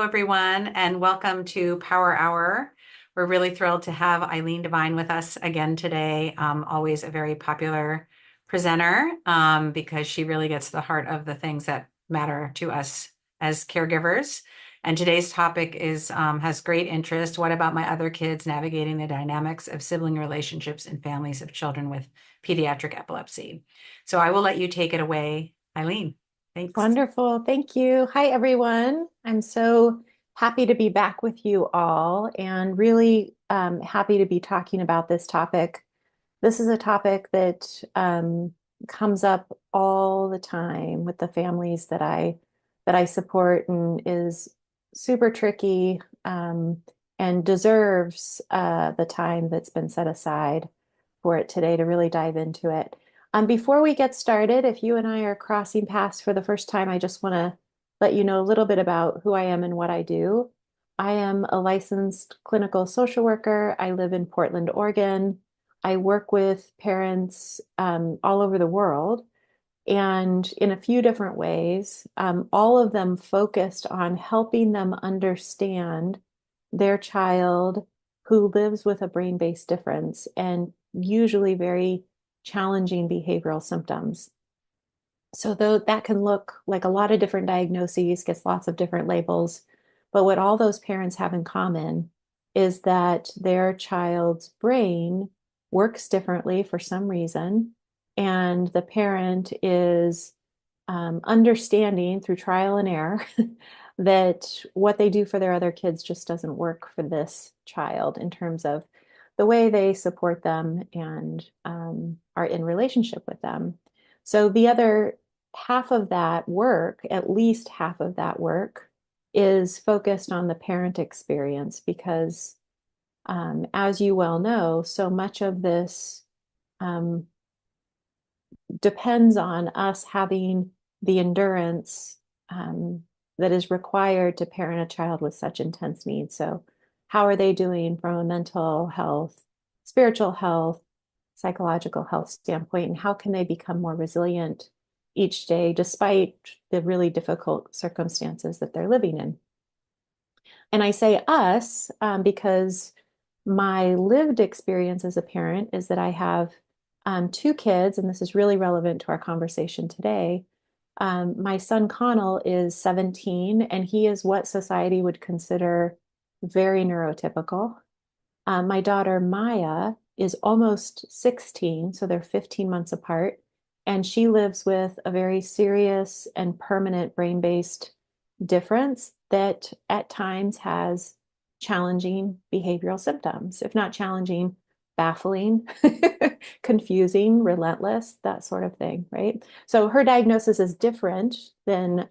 everyone, and welcome to Power Hour. We're really thrilled to have Eileen Devine with us again today. Always a very popular presenter because she really gets to the heart of the things that matter to us as caregivers. And today's topic is has great interest. What about my other kids navigating the dynamics of sibling relationships in families of children with pediatric epilepsy? So I will let you take it away, Eileen. Thanks. Wonderful. Thank you. Hi, everyone. I'm so happy to be back with you all and really happy to be talking about this topic. This is a topic that comes up all the time with the families that I support and is super tricky and deserves the time that's been set aside for it today to really dive into it. Before we get started, if you and I are crossing paths for the first time, I just want to let you know a little bit about who I am and what I do. I am a licensed clinical social worker. I live in Portland, Oregon. I work with parents all over the world and in a few different ways, all of them focused on helping them understand their child who lives with a brain-based difference and usually very challenging behavioral symptoms. So though that can look like a lot of different diagnoses, gets lots of different labels, but what all those parents have in common is that their child's brain works differently for some reason, and the parent is understanding through trial and error that what they do for their other kids just doesn't work for this child in terms of the way they support them and are in relationship with them. So the other half of that work, at least half of that work, is focused on the parent experience because, as you well know, so much of this um, depends on us having the endurance that is required to parent a child with such intense needs. So, how are they doing from a mental health, spiritual health, psychological health standpoint, and how can they become more resilient each day despite the really difficult circumstances that they're living in? And I say us because my lived experience as a parent is that I have two kids, and this is really relevant to our conversation today. My son Connell is 17, and he is what society would consider very neurotypical. My daughter Maya is almost 16, so they're 15 months apart, and she lives with a very serious and permanent brain-based difference that at times has challenging behavioral symptoms, if not challenging, baffling, confusing, relentless, that sort of thing, right? So her diagnosis is different than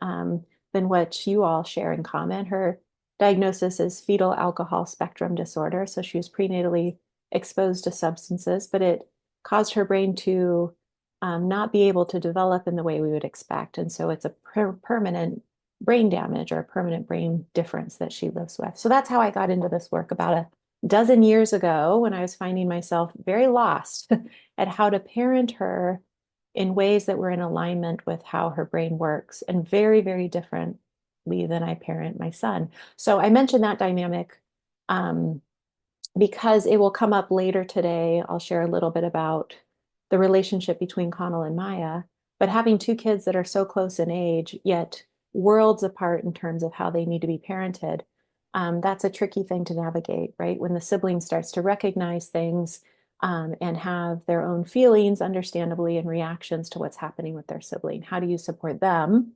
what you all share in common. Her diagnosis is fetal alcohol spectrum disorder. So she was prenatally exposed to substances, but it caused her brain to not be able to develop in the way we would expect. And so it's a permanent brain damage or a permanent brain difference that she lives with. So that's how I got into this work about a dozen years ago when I was finding myself very lost at how to parent her in ways that were in alignment with how her brain works and very, very differently than I parent my son. So I mentioned that dynamic because it will come up later today. I'll share a little bit about the relationship between Connell and Maya, but having two kids that are so close in age, yet worlds apart in terms of how they need to be parented, that's a tricky thing to navigate, right? When the sibling starts to recognize things and have their own feelings, understandably, and reactions to what's happening with their sibling. How do you support them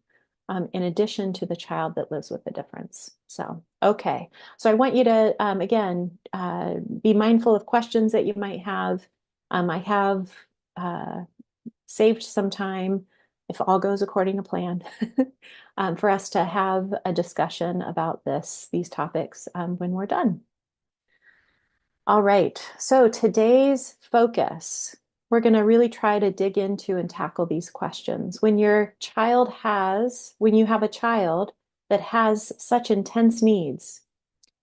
in addition to the child that lives with the difference? So, okay. So I want you to, again, be mindful of questions that you might have. I have saved some time, if all goes according to plan, for us to have a discussion about these topics when we're done. All right, so today's focus, we're going to really try to dig into and tackle these questions. When you have a child that has such intense needs,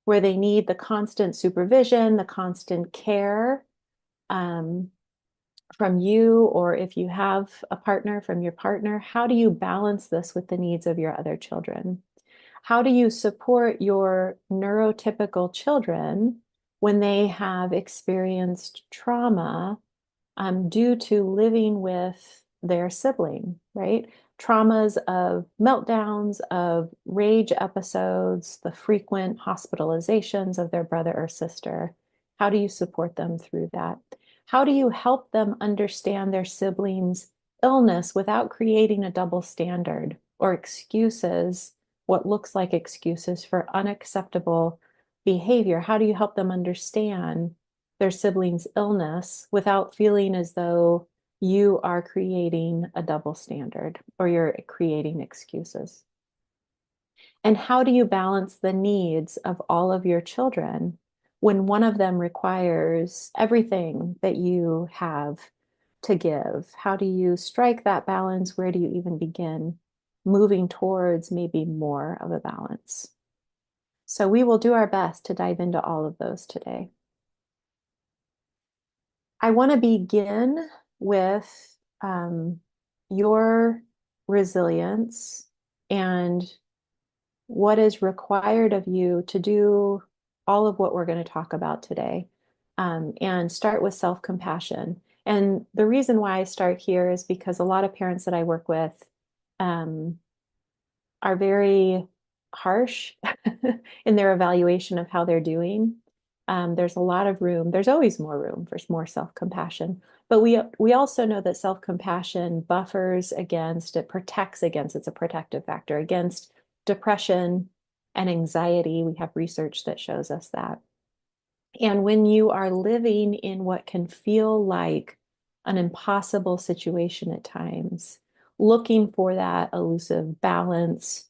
where they need the constant supervision, the constant care, from you, or if you have a partner, from your partner, how do you balance this with the needs of your other children? How do you support your neurotypical children when they have experienced trauma due to living with their sibling, right? Traumas of meltdowns, of rage episodes, the frequent hospitalizations of their brother or sister. How do you support them through that? How do you help them understand their siblings' illness without creating a double standard or excuses, what looks like excuses for unacceptable behavior? How do you help them understand their sibling's illness without feeling as though you are creating a double standard or you're creating excuses? And how do you balance the needs of all of your children when one of them requires everything that you have to give? How do you strike that balance? Where do you even begin moving towards maybe more of a balance? So we will do our best to dive into all of those today. I want to begin with your resilience and what is required of you to do all of what we're going to talk about today, and start with self-compassion. And the reason why I start here is because a lot of parents that I work with um, are very harsh in their evaluation of how they're doing. There's a lot of room. There's always more room for more self-compassion. But we also know that self-compassion buffers against, it protects against, it's a protective factor against depression and anxiety. We have research that shows us that. And when you are living in what can feel like an impossible situation at times, looking for that elusive balance,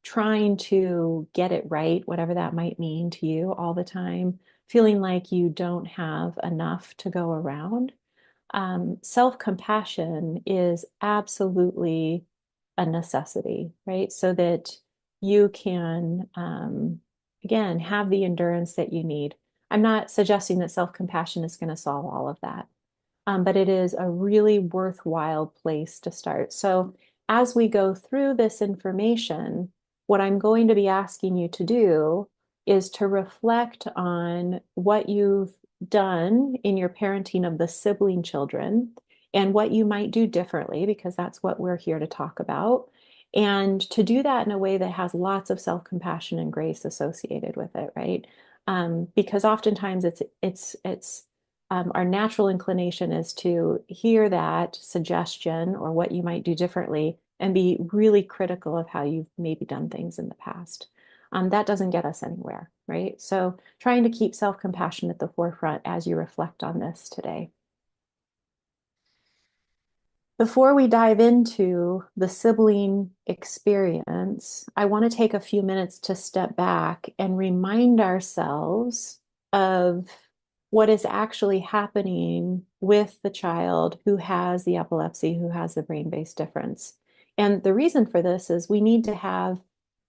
trying to get it right, whatever that might mean to you all the time, feeling like you don't have enough to go around. Self-compassion is absolutely a necessity, right? So that you can, again, have the endurance that you need. I'm not suggesting that self-compassion is going to solve all of that, but it is a really worthwhile place to start. So as we go through this information, what I'm going to be asking you to do is to reflect on what you've done in your parenting of the sibling children and what you might do differently, because that's what we're here to talk about. And to do that in a way that has lots of self-compassion and grace associated with it, right? Because oftentimes it's our natural inclination is to hear that suggestion or what you might do differently and be really critical of how you've maybe done things in the past. That doesn't get us anywhere, right? So trying to keep self-compassion at the forefront as you reflect on this today. Before we dive into the sibling experience, I want to take a few minutes to step back and remind ourselves of what is actually happening with the child who has the epilepsy, who has the brain-based difference. And the reason for this is we need to have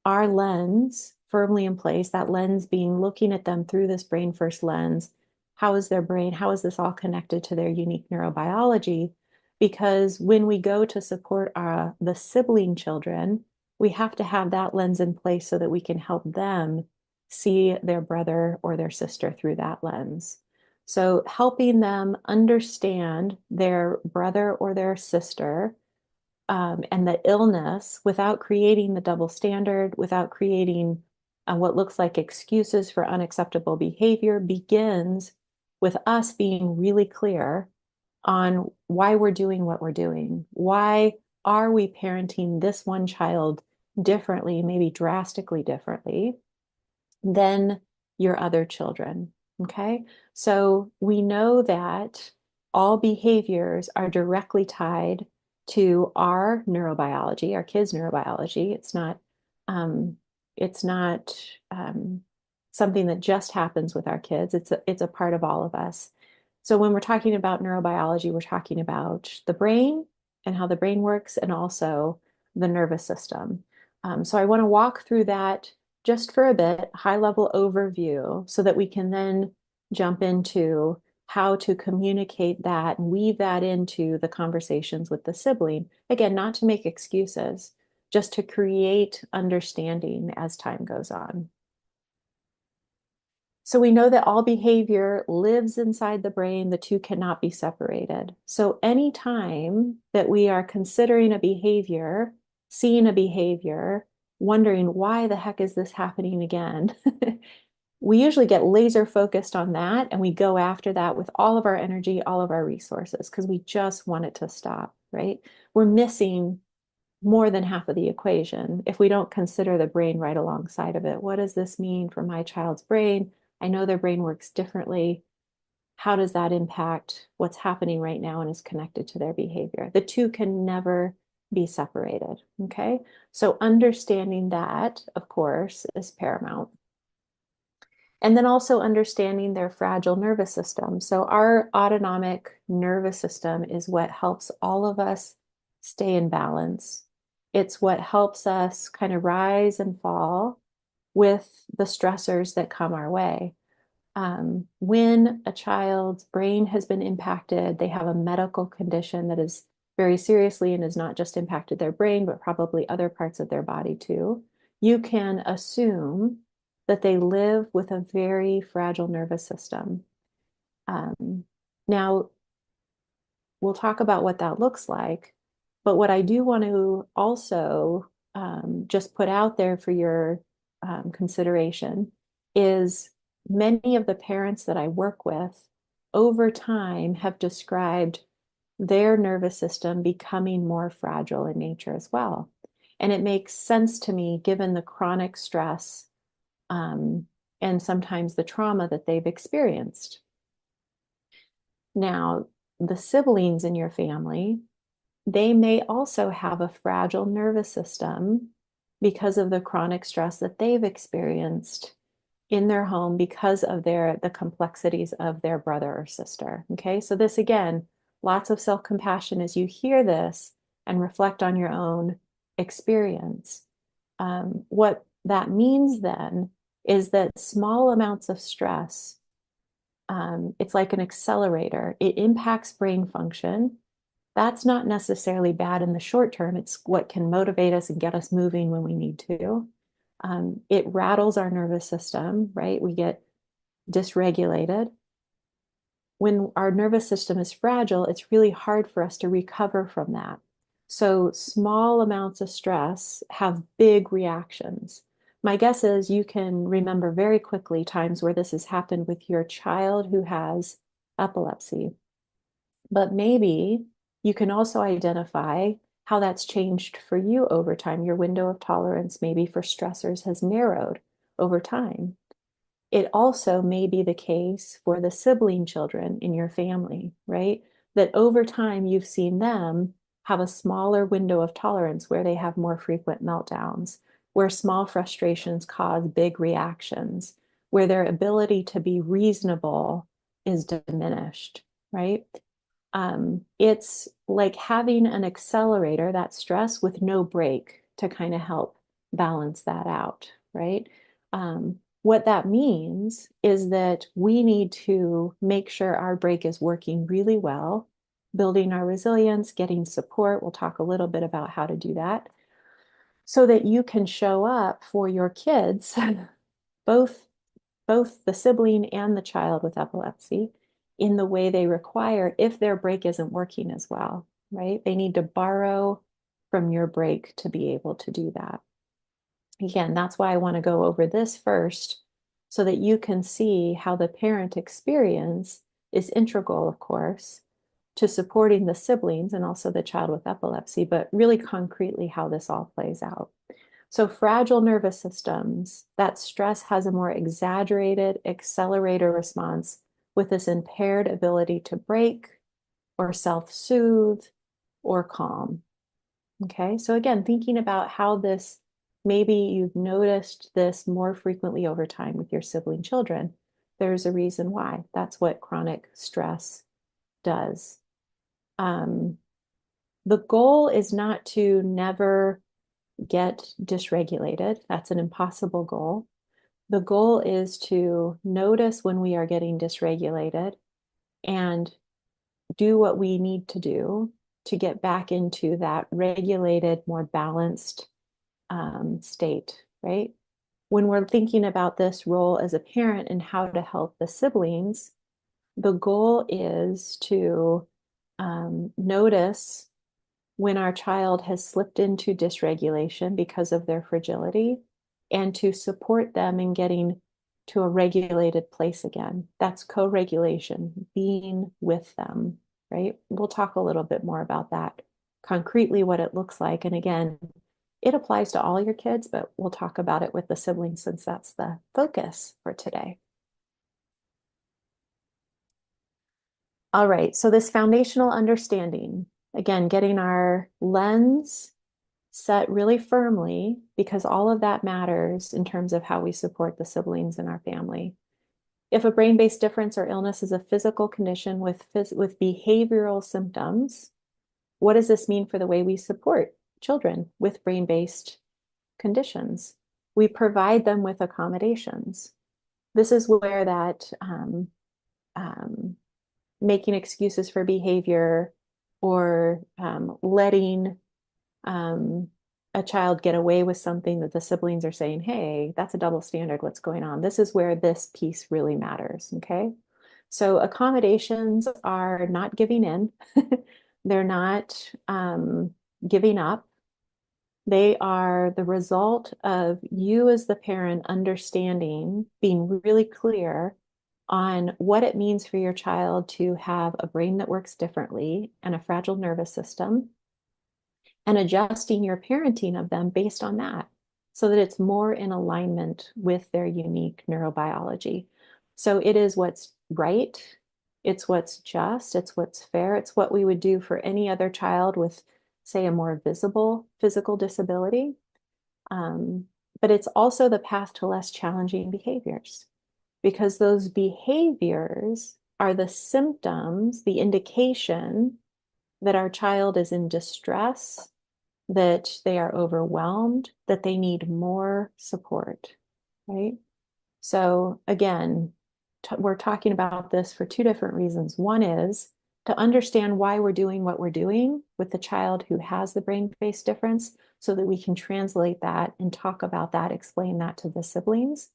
our lens firmly in place, that lens being looking at them through this brain first lens. How is their brain? How is this all connected to their unique neurobiology? Because when we go to support the sibling children, we have to have that lens in place so that we can help them see their brother or their sister through that lens. So helping them understand their brother or their sister, and the illness without creating the double standard, without creating what looks like excuses for unacceptable behavior, begins with us being really clear on why we're doing what we're doing. Why are we parenting this one child differently, maybe drastically differently than your other children? Okay. So we know that all behaviors are directly tied to our neurobiology, our kids' neurobiology. Um, it's not something that just happens with our kids. It's a part of all of us. So when we're talking about neurobiology, we're talking about the brain and how the brain works, and also the nervous system. So I want to walk through that just for a bit, high level overview, so that we can then jump into how to communicate that and weave that into the conversations with the sibling. Again, not to make excuses, just to create understanding as time goes on. So we know that all behavior lives inside the brain. The two cannot be separated. So anytime that we are considering a behavior, seeing a behavior, wondering why the heck is this happening again, we usually get laser focused on that and we go after that with all of our energy, all of our resources, because we just want it to stop, right? We're missing more than half of the equation if we don't consider the brain right alongside of it. What does this mean for my child's brain? I know their brain works differently. How does that impact what's happening right now and is connected to their behavior? The two can never be separated. Okay. So understanding that, of course, is paramount. And then also understanding their fragile nervous system. So our autonomic nervous system is what helps all of us stay in balance. It's what helps us kind of rise and fall with the stressors that come our way. When a child's brain has been impacted, they have a medical condition that is very seriously and has not just impacted their brain, but probably other parts of their body too. You can assume that they live with a very fragile nervous system. Now, we'll talk about what that looks like, but what I do want to also just put out there for your consideration is many of the parents that I work with over time have described their nervous system becoming more fragile in nature as well. And it makes sense to me given the chronic stress and sometimes the trauma that they've experienced. Now, the siblings in your family, they may also have a fragile nervous system because of the chronic stress that they've experienced in their home because of the complexities of their brother or sister. Okay, so this again, lots of self-compassion as you hear this and reflect on your own experience. What that means then is that small amounts of stress, it's like an accelerator. It impacts brain function. That's not necessarily bad in the short term. It's what can motivate us and get us moving when we need to. It rattles our nervous system, right? We get dysregulated. When our nervous system is fragile, it's really hard for us to recover from that. So small amounts of stress have big reactions. My guess is you can remember very quickly times where this has happened with your child who has epilepsy. But maybe you can also identify how that's changed for you over time. Your window of tolerance, maybe for stressors, has narrowed over time. It also may be the case for the sibling children in your family, right? That over time you've seen them have a smaller window of tolerance where they have more frequent meltdowns, where small frustrations cause big reactions, where their ability to be reasonable is diminished, right? It's like having an accelerator, that stress, with no brake to kind of help balance that out, right? What that means is that we need to make sure our brake is working really well, building our resilience, getting support. We'll talk a little bit about how to do that so that you can show up for your kids, both both the sibling and the child with epilepsy, in the way they require if their brake isn't working as well, right? They need to borrow from your brake to be able to do that. Again, that's why I want to go over this first so that you can see how the parent experience is integral, of course, to supporting the siblings and also the child with epilepsy, but really concretely how this all plays out. So fragile nervous systems, that stress has a more exaggerated accelerator response with this impaired ability to brake or self-soothe or calm. Okay, so again, thinking about how this, maybe you've noticed this more frequently over time with your sibling children. There's a reason why. That's what chronic stress does. The goal is not to never get dysregulated. That's an impossible goal. The goal is to notice when we are getting dysregulated and do what we need to do to get back into that regulated, more balanced state, right? When we're thinking about this role as a parent and how to help the siblings, the goal is to notice when our child has slipped into dysregulation because of their fragility and to support them in getting to a regulated place again. That's co-regulation, being with them, right? We'll talk a little bit more about that concretely, what it looks like. And again, it applies to all your kids, but we'll talk about it with the siblings since that's the focus for today. All right, so this foundational understanding, again, getting our lens set really firmly because all of that matters in terms of how we support the siblings in our family. If a brain-based difference or illness is a physical condition with behavioral symptoms, what does this mean for the way we support children with brain-based conditions? We provide them with accommodations. This is where that making excuses for behavior or letting a child get away with something that the siblings are saying, hey, that's a double standard. What's going on? This is where this piece really matters. Okay. So accommodations are not giving in. They're not giving up. They are the result of you as the parent understanding, being really clear on what it means for your child to have a brain that works differently and a fragile nervous system, and adjusting your parenting of them based on that so that it's more in alignment with their unique neurobiology. So it is what's right, it's what's just, it's what's fair, it's what we would do for any other child with, say, a more visible physical disability. But it's also the path to less challenging behaviors because those behaviors are the symptoms, the indication that our child is in distress, that they are overwhelmed, that they need more support, right? So again, we're talking about this for two different reasons. One is to understand why we're doing what we're doing with the child who has the brain-based difference so that we can translate that and talk about that, explain that to the siblings,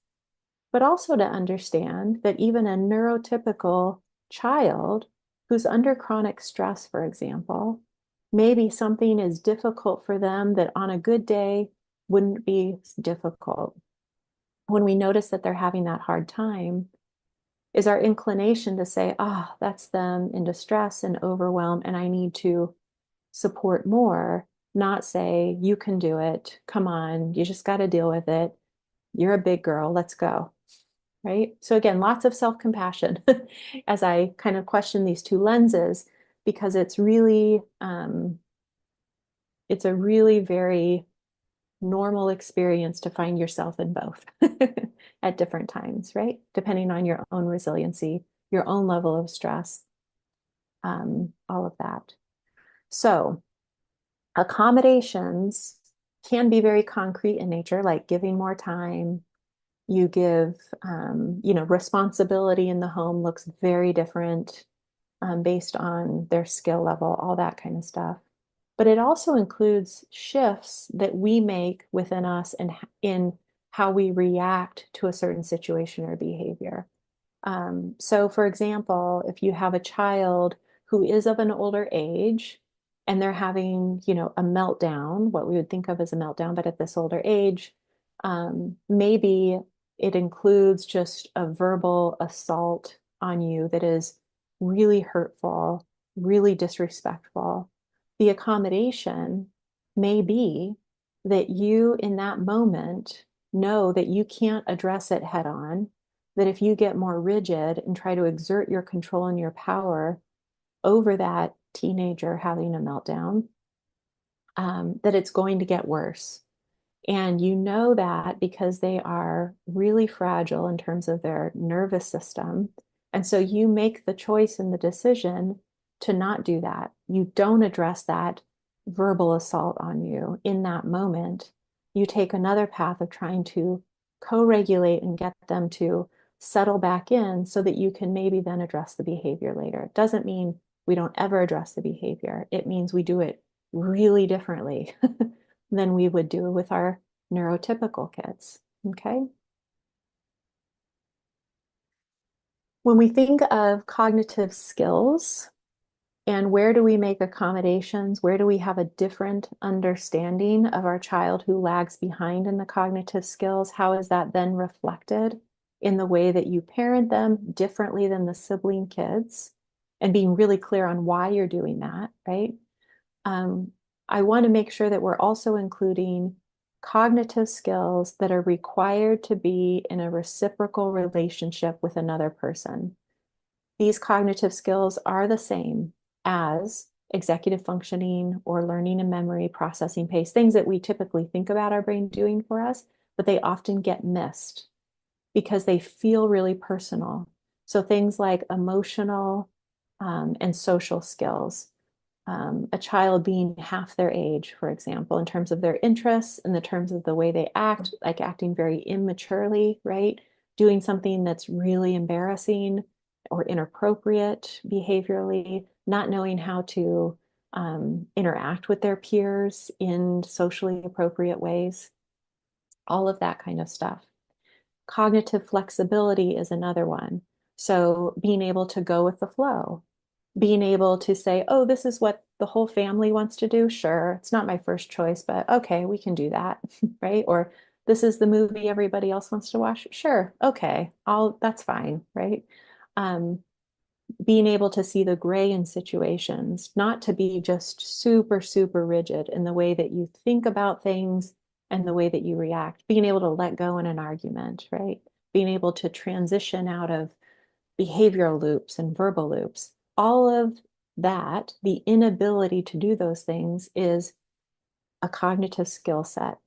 but also to understand that even a neurotypical child who's under chronic stress, for example, maybe something is difficult for them that on a good day wouldn't be difficult. When we notice that they're having that hard time, is our inclination to say, oh, that's them in distress and overwhelm, and I need to support more, not say, you can do it. Come on, you just got to deal with it. You're a big girl, let's go. Right? So again, lots of self-compassion as I kind of question these two lenses because it's a really very normal experience to find yourself in both at different times, right? Depending on your own resiliency, your own level of stress, all of that. So accommodations can be very concrete in nature, like giving more time. You give, responsibility in the home looks very different based on their skill level, all that kind of stuff. But it also includes shifts that we make within us and in how we react to a certain situation or behavior. So for example, if you have a child who is of an older age and they're having, a meltdown, what we would think of as a meltdown, but at this older age, maybe it includes just a verbal assault on you that is really hurtful, really disrespectful. The accommodation may be that you in that moment know that you can't address it head on, that if you get more rigid and try to exert your control and your power over that teenager having a meltdown, that it's going to get worse. And you know that because they are really fragile in terms of their nervous system. And so you make the choice and the decision to not do that. You don't address that verbal assault on you in that moment. You take another path of trying to co-regulate and get them to settle back in so that you can maybe then address the behavior later. It doesn't mean we don't ever address the behavior. It means we do it really differently than we would do with our neurotypical kids, okay? When we think of cognitive skills and where do we make accommodations, where do we have a different understanding of our child who lags behind in the cognitive skills, how is that then reflected in the way that you parent them differently than the sibling kids? And being really clear on why you're doing that, right? Um, I want to make sure that we're also including cognitive skills that are required to be in a reciprocal relationship with another person. These cognitive skills are the same as executive functioning or learning and memory, processing pace, things that we typically think about our brain doing for us, but they often get missed because they feel really personal. So things like emotional and social skills, a child being half their age, for example, in terms of their interests, in the terms of the way they act, like acting very immaturely, right? Doing something that's really embarrassing or inappropriate behaviorally, not knowing how to interact with their peers in socially appropriate ways, all of that kind of stuff. Cognitive flexibility is another one. So being able to go with the flow, being able to say, oh, this is what the whole family wants to do. Sure, it's not my first choice, but okay, we can do that, right? Or this is the movie everybody else wants to watch. Sure, okay, that's fine, right? Um, Being able to see the gray in situations, not to be just super, super rigid in the way that you think about things and the way that you react, being able to let go in an argument, right? Being able to transition out of behavioral loops and verbal loops. All of that, the inability to do those things is a cognitive skill set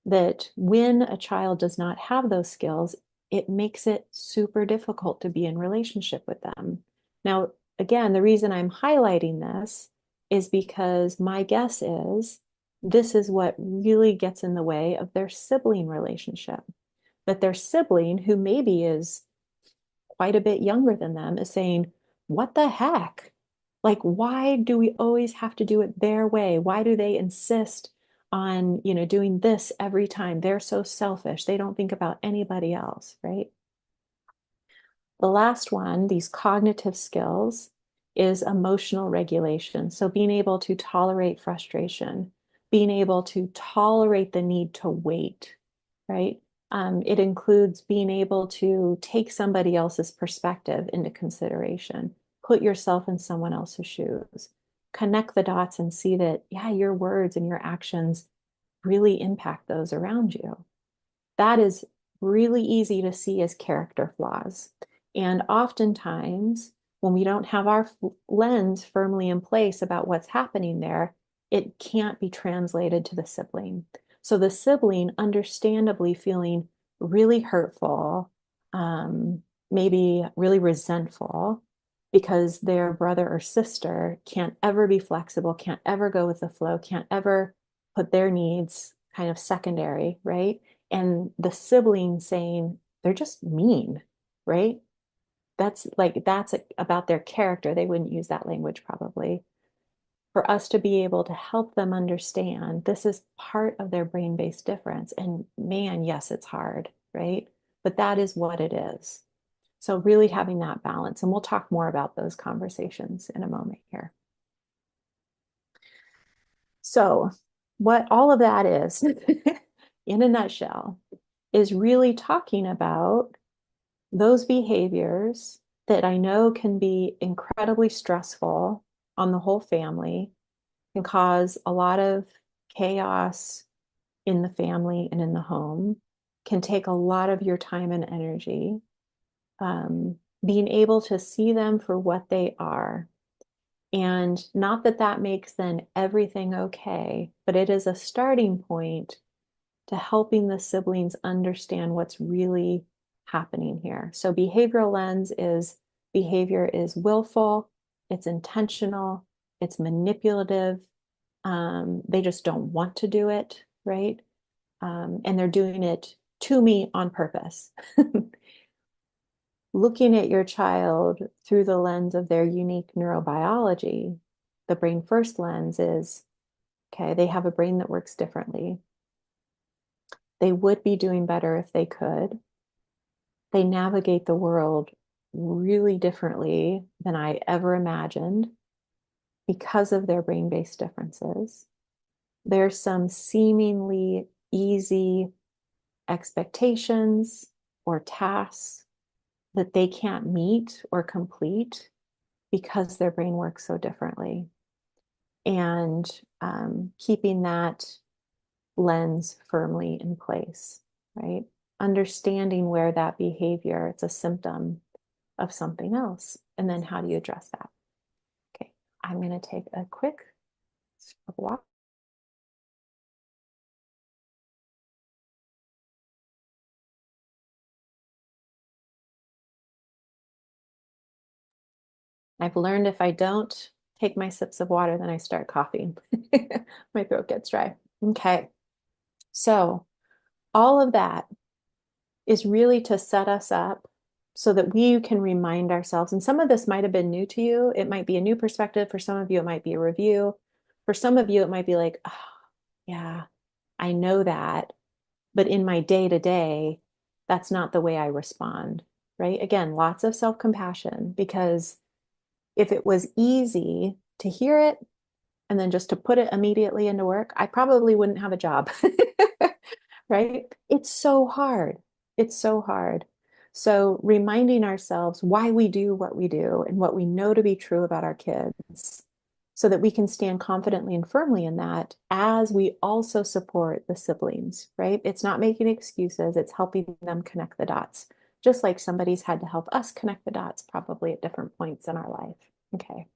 that when a child does not have those skills, it makes it super difficult to be in relationship with them. Now, again, the reason I'm highlighting this is because my guess is this is what really gets in the way of their sibling relationship. That their sibling, who maybe is quite a bit younger than them, is saying, what the heck? Like, why do we always have to do it their way? Why do they insist on, doing this every time? They're so selfish. They don't think about anybody else, right? The last one, these cognitive skills, is emotional regulation. So being able to tolerate frustration, being able to tolerate the need to wait, right? It includes being able to take somebody else's perspective into consideration, put yourself in someone else's shoes, connect the dots and see that, yeah, your words and your actions really impact those around you. That is really easy to see as character flaws. And oftentimes, when we don't have our lens firmly in place about what's happening there, it can't be translated to the sibling. So the sibling, understandably feeling really hurtful, maybe really resentful, because their brother or sister can't ever be flexible, can't ever go with the flow, can't ever put their needs kind of secondary, right? And the sibling saying they're just mean, right? That's about their character. They wouldn't use that language probably. For us to be able to help them understand this is part of their brain-based difference. And man, yes, it's hard, right? But that is what it is. So really having that balance, and we'll talk more about those conversations in a moment here. So what all of that is, in a nutshell, is really talking about those behaviors that I know can be incredibly stressful on the whole family, can cause a lot of chaos in the family and in the home, can take a lot of your time and energy. Being able to see them for what they are. And not that that makes then everything okay, but it is a starting point to helping the siblings understand what's really happening here. So behavioral lens is behavior is willful, it's intentional, it's manipulative. They just don't want to do it, right? And they're doing it to me on purpose. Looking at your child through the lens of their unique neurobiology, the brain first lens is, okay, they have a brain that works differently. They would be doing better if they could. They navigate the world really differently than I ever imagined because of their brain-based differences. There's some seemingly easy expectations or tasks that they can't meet or complete because their brain works so differently. And keeping that lens firmly in place, right? Understanding where that behavior, it's a symptom of something else. And then how do you address that? Okay, I'm going to take a quick walk. I've learned if I don't take my sips of water, then I start coughing. My throat gets dry. Okay, so all of that is really to set us up so that we can remind ourselves. And some of this might have been new to you. It might be a new perspective. For some of you, it might be a review. For some of you, it might be like, oh, yeah, I know that. But in my day to day, that's not the way I respond, right? Again, lots of self compassion, because if it was easy to hear it and then just to put it immediately into work, I probably wouldn't have a job, right? It's so hard. It's so hard. So reminding ourselves why we do what we do and what we know to be true about our kids so that we can stand confidently and firmly in that as we also support the siblings, right? It's not making excuses, it's helping them connect the dots, just like somebody's had to help us connect the dots probably at different points in our life. Okay.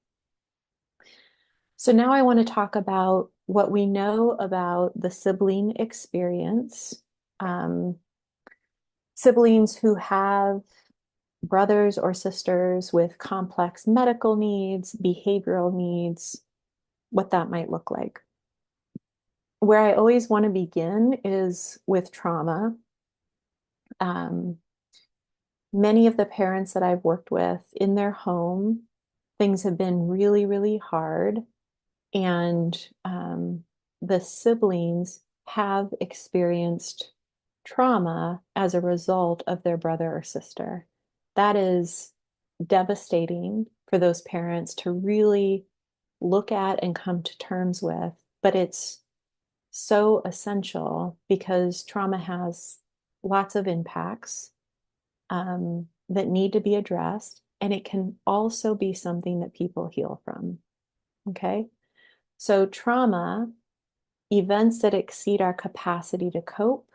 So now I want to talk about what we know about the sibling experience. Siblings who have brothers or sisters with complex medical needs, behavioral needs, what that might look like. Where I always want to begin is with trauma. Um, Many of the parents that I've worked with in their home, things have been really, really hard. And the siblings have experienced trauma as a result of their brother or sister. That is devastating for those parents to really look at and come to terms with, but it's so essential because trauma has lots of impacts that need to be addressed, and it can also be something that people heal from. Okay. So, trauma, events that exceed our capacity to cope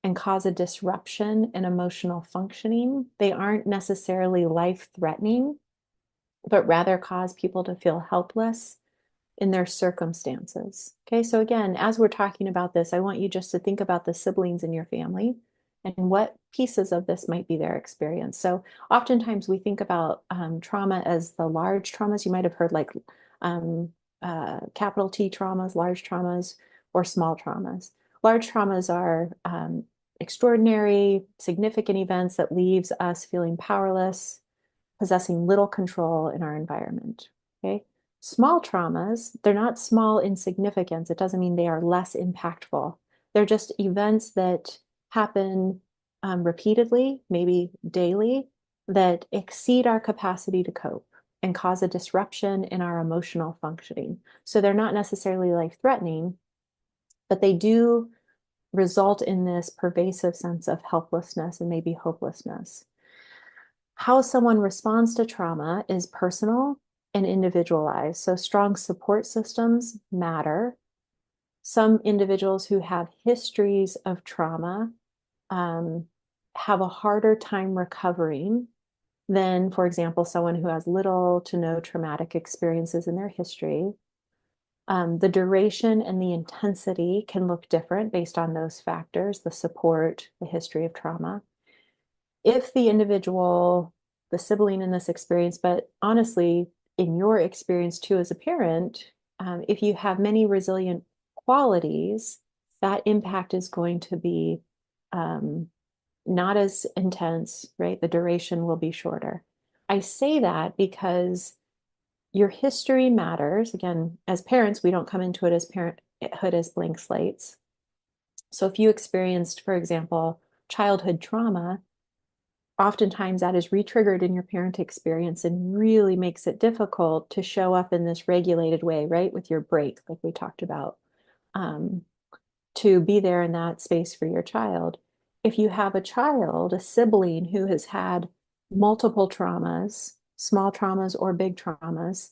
and cause a disruption in emotional functioning, they aren't necessarily life-threatening, but rather cause people to feel helpless in their circumstances. Okay, so again, as we're talking about this, I want you just to think about the siblings in your family and what pieces of this might be their experience. So oftentimes we think about trauma as the large traumas. You might have heard like capital T traumas, large traumas, or small traumas. Large traumas are extraordinary, significant events that leaves us feeling powerless, possessing little control in our environment. Okay. Small traumas, they're not small in significance. It doesn't mean they are less impactful. They're just events that happen repeatedly, maybe daily, that exceed our capacity to cope and cause a disruption in our emotional functioning. So they're not necessarily life-threatening, but they do result in this pervasive sense of helplessness and maybe hopelessness. How someone responds to trauma is personal and individualized. So strong support systems matter. Some individuals who have histories of trauma have a harder time recovering than, for example, someone who has little to no traumatic experiences in their history. The duration and the intensity can look different based on those factors, the support, the history of trauma. If the individual, the sibling in this experience, but honestly, in your experience too as a parent, if you have many resilient qualities, that impact is going to be not as intense, right? The duration will be shorter. I say that because your history matters. Again, as parents, we don't come into it as parenthood as blank slates. So if you experienced, for example, childhood trauma, oftentimes that is re-triggered in your parent experience and really makes it difficult to show up in this regulated way, right? With your break, like we talked about, um, to be there in that space for your child. If you have a child, a sibling who has had multiple traumas, small traumas or big traumas,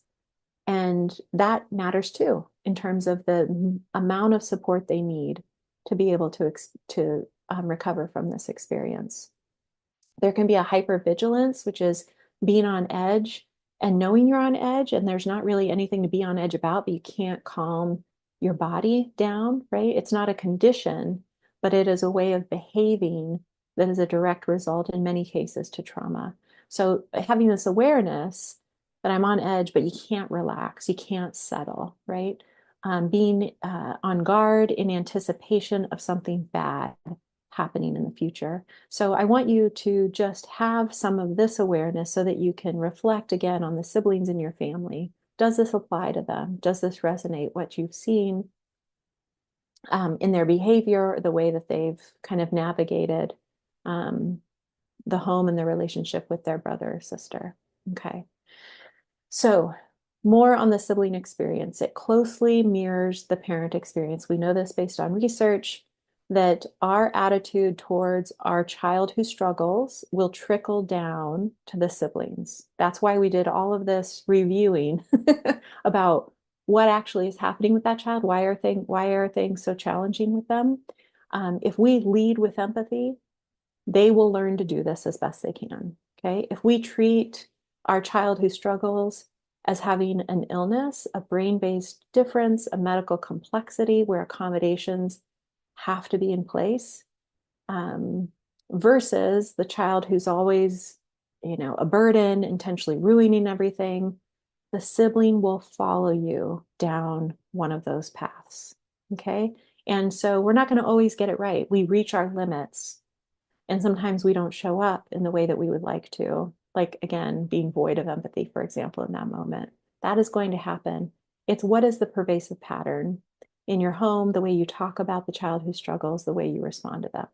and that matters too in terms of the amount of support they need to be able to recover from this experience. There can be a hypervigilance, which is being on edge and knowing you're on edge, and there's not really anything to be on edge about, but you can't calm your body down, right? It's not a condition, but it is a way of behaving that is a direct result in many cases to trauma. So having this awareness that I'm on edge, but you can't relax, you can't settle, right? Being on guard in anticipation of something bad happening in the future. So I want you to just have some of this awareness so that you can reflect again on the siblings in your family. Does this apply to them? Does this resonate what you've seen in their behavior, the way that they've kind of navigated the home and the relationship with their brother or sister? Okay. So more on the sibling experience. It closely mirrors the parent experience. We know this based on research that our attitude towards our child who struggles will trickle down to the siblings. That's why we did all of this reviewing about what actually is happening with that child. Why are things so challenging with them? If we lead with empathy, they will learn to do this as best they can. Okay. If we treat our child who struggles as having an illness, a brain-based difference, a medical complexity where accommodations have to be in place, versus the child who's always, a burden, intentionally ruining everything, the sibling will follow you down one of those paths. Okay. And so we're not going to always get it right. We reach our limits. And sometimes we don't show up in the way that we would like to, like, again, being void of empathy, for example, in that moment. That is going to happen. It's what is the pervasive pattern in your home, the way you talk about the child who struggles, the way you respond to them.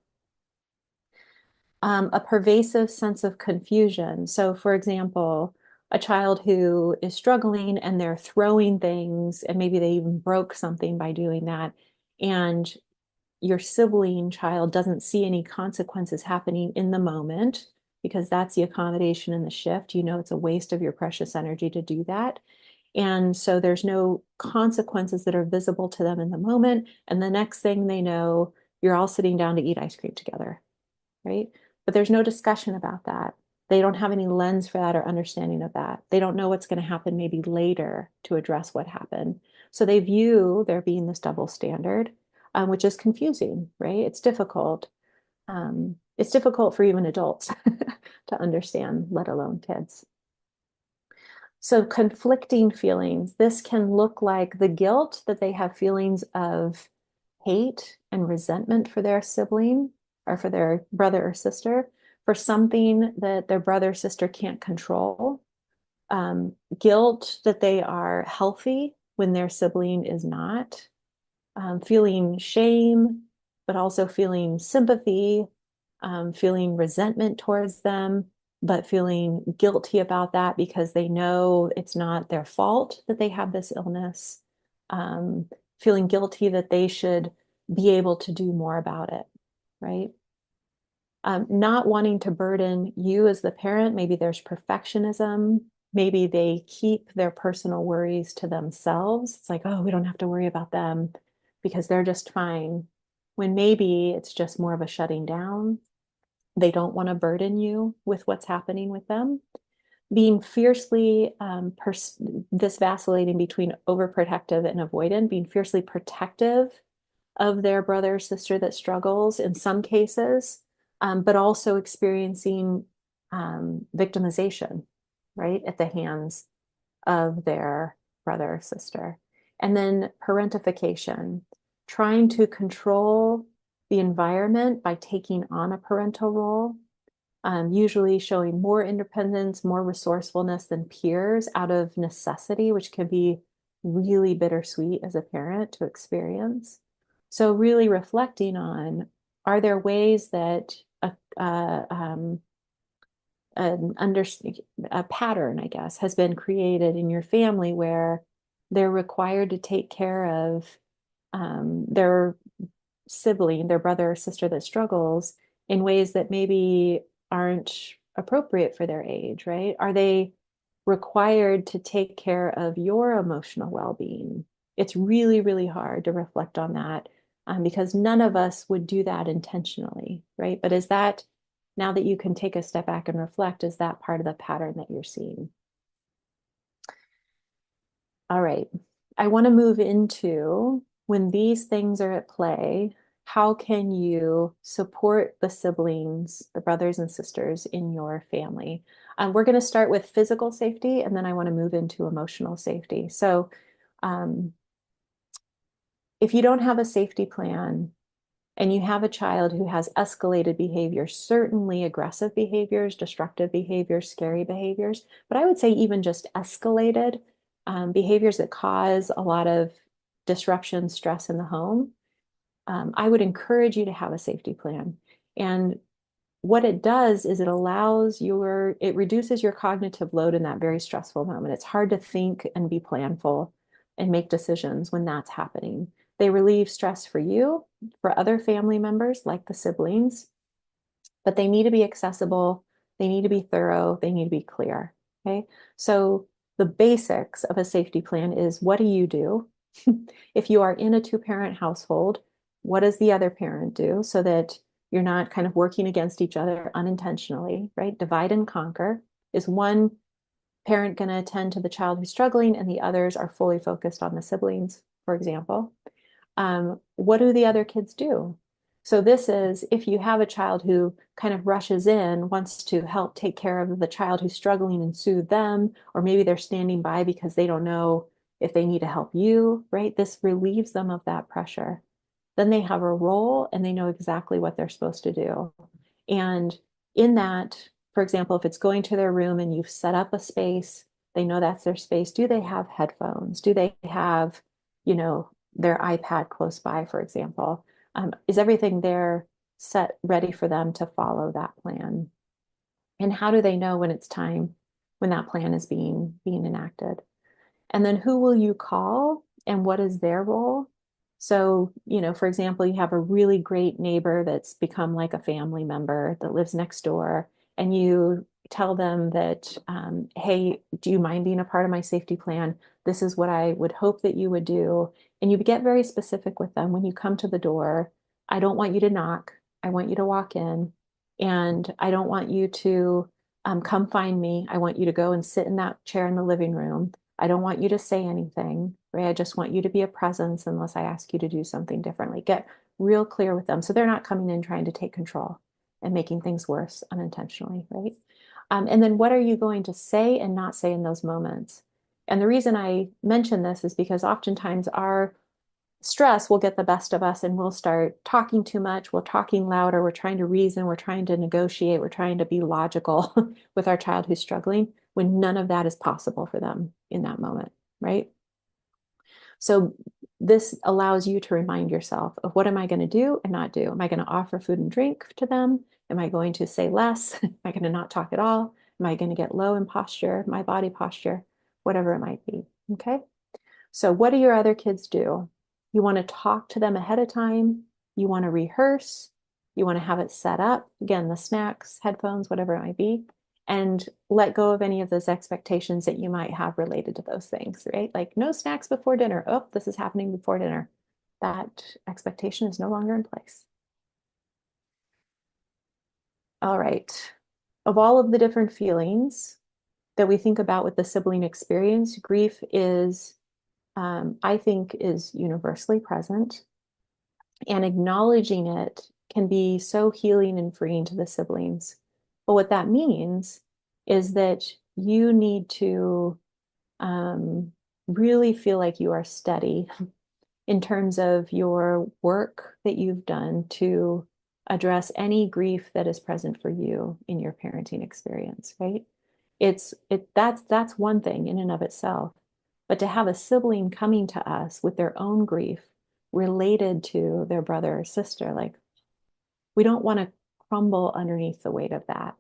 A pervasive sense of confusion. So, for example, a child who is struggling and they're throwing things, and maybe they even broke something by doing that. And your sibling child doesn't see any consequences happening in the moment because that's the accommodation and the shift. It's a waste of your precious energy to do that. And so there's no consequences that are visible to them in the moment. And the next thing they know, you're all sitting down to eat ice cream together, right? But there's no discussion about that. They don't have any lens for that or understanding of that. They don't know what's going to happen maybe later to address what happened. So they view there being this double standard, which is confusing, right? It's difficult. It's difficult for even adults to understand, let alone kids. So conflicting feelings. This can look like the guilt that they have feelings of hate and resentment for their sibling or for their brother or sister for something that their brother or sister can't control. Guilt that they are healthy when their sibling is not. Feeling shame, but also feeling sympathy, feeling resentment towards them, but feeling guilty about that because they know it's not their fault that they have this illness, feeling guilty that they should be able to do more about it, right? Not wanting to burden you as the parent. Maybe there's perfectionism. Maybe they keep their personal worries to themselves. It's like, oh, we don't have to worry about them because they're just fine. When maybe it's just more of a shutting down. They don't want to burden you with what's happening with them. Being fiercely, this vacillating between overprotective and avoidant, being fiercely protective of their brother or sister that struggles in some cases, but also experiencing victimization, right, at the hands of their brother or sister. And then parentification, trying to control the environment by taking on a parental role, usually showing more independence, more resourcefulness than peers out of necessity, which can be really bittersweet as a parent to experience. So really reflecting on, are there ways that an under a pattern, I guess, has been created in your family where they're required to take care of their sibling, their brother or sister that struggles in ways that maybe aren't appropriate for their age, right? Are they required to take care of your emotional well-being? It's really, really hard to reflect on that because none of us would do that intentionally, right? But is that, now that you can take a step back and reflect, is that part of the pattern that you're seeing? All right. I want to move into when these things are at play, how can you support the siblings, the brothers and sisters in your family? We're going to start with physical safety, and then I want to move into emotional safety. So, um, if you don't have a safety plan and you have a child who has escalated behavior, certainly aggressive behaviors, destructive behaviors, scary behaviors, but I would say even just escalated behaviors that cause a lot of disruption, stress in the home, I would encourage you to have a safety plan. And what it does is it reduces your cognitive load in that very stressful moment. It's hard to think and be planful and make decisions when that's happening. They relieve stress for you, for other family members like the siblings, but they need to be accessible. They need to be thorough. They need to be clear. Okay. So the basics of a safety plan is, what do you do? If you are in a two-parent household, what does the other parent do so that you're not kind of working against each other unintentionally, right? Divide and conquer. Is one parent going to attend to the child who's struggling and the others are fully focused on the siblings, for example? What do the other kids do? So this is, if you have a child who kind of rushes in, wants to help take care of the child who's struggling and soothe them, or maybe they're standing by because they don't know if they need to help you, right? This relieves them of that pressure. Then they have a role and they know exactly what they're supposed to do. And in that, for example, if it's going to their room and you've set up a space, they know that's their space. Do they have headphones? Do they have, you know, their iPad close by, for example? Is everything there set ready for them to follow that plan? And how do they know when it's time, when that plan is being enacted? And then who will you call and what is their role? So, for example, you have a really great neighbor that's become like a family member that lives next door, and you tell them that, hey, do you mind being a part of my safety plan? This is what I would hope that you would do. And you get very specific with them when you come to the door. I don't want you to knock. I want you to walk in. And I don't want you to come find me. I want you to go and sit in that chair in the living room. I don't want you to say anything, right? I just want you to be a presence unless I ask you to do something differently. Get real clear with them so they're not coming in trying to take control and making things worse unintentionally, right? And then what are you going to say and not say in those moments? And the reason I mention this is because oftentimes our stress will get the best of us and we'll start talking too much, we're talking louder, we're trying to reason, we're trying to negotiate, we're trying to be logical with our child who's struggling when none of that is possible for them in that moment, right? So this allows you to remind yourself of, what am I going to do and not do? Am I going to offer food and drink to them? Am I going to say less? Am I going to not talk at all? Am I going to get low in posture, my body posture, whatever it might be? Okay. So what do your other kids do? You want to talk to them ahead of time. You want to rehearse. You want to have it set up. Again, the snacks, headphones, whatever it might be, and let go of any of those expectations that you might have related to those things, right? Like no snacks before dinner. Oh, this is happening before dinner. That expectation is no longer in place. All right. Of all of the different feelings that we think about with the sibling experience, grief is I think is universally present, and acknowledging it can be so healing and freeing to the siblings. But what that means is that you need to um, really feel like you are steady in terms of your work that you've done to address any grief that is present for you in your parenting experience, right? That's one thing in and of itself. But to have a sibling coming to us with their own grief, related to their brother or sister. Like, we don't want to crumble underneath the weight of that.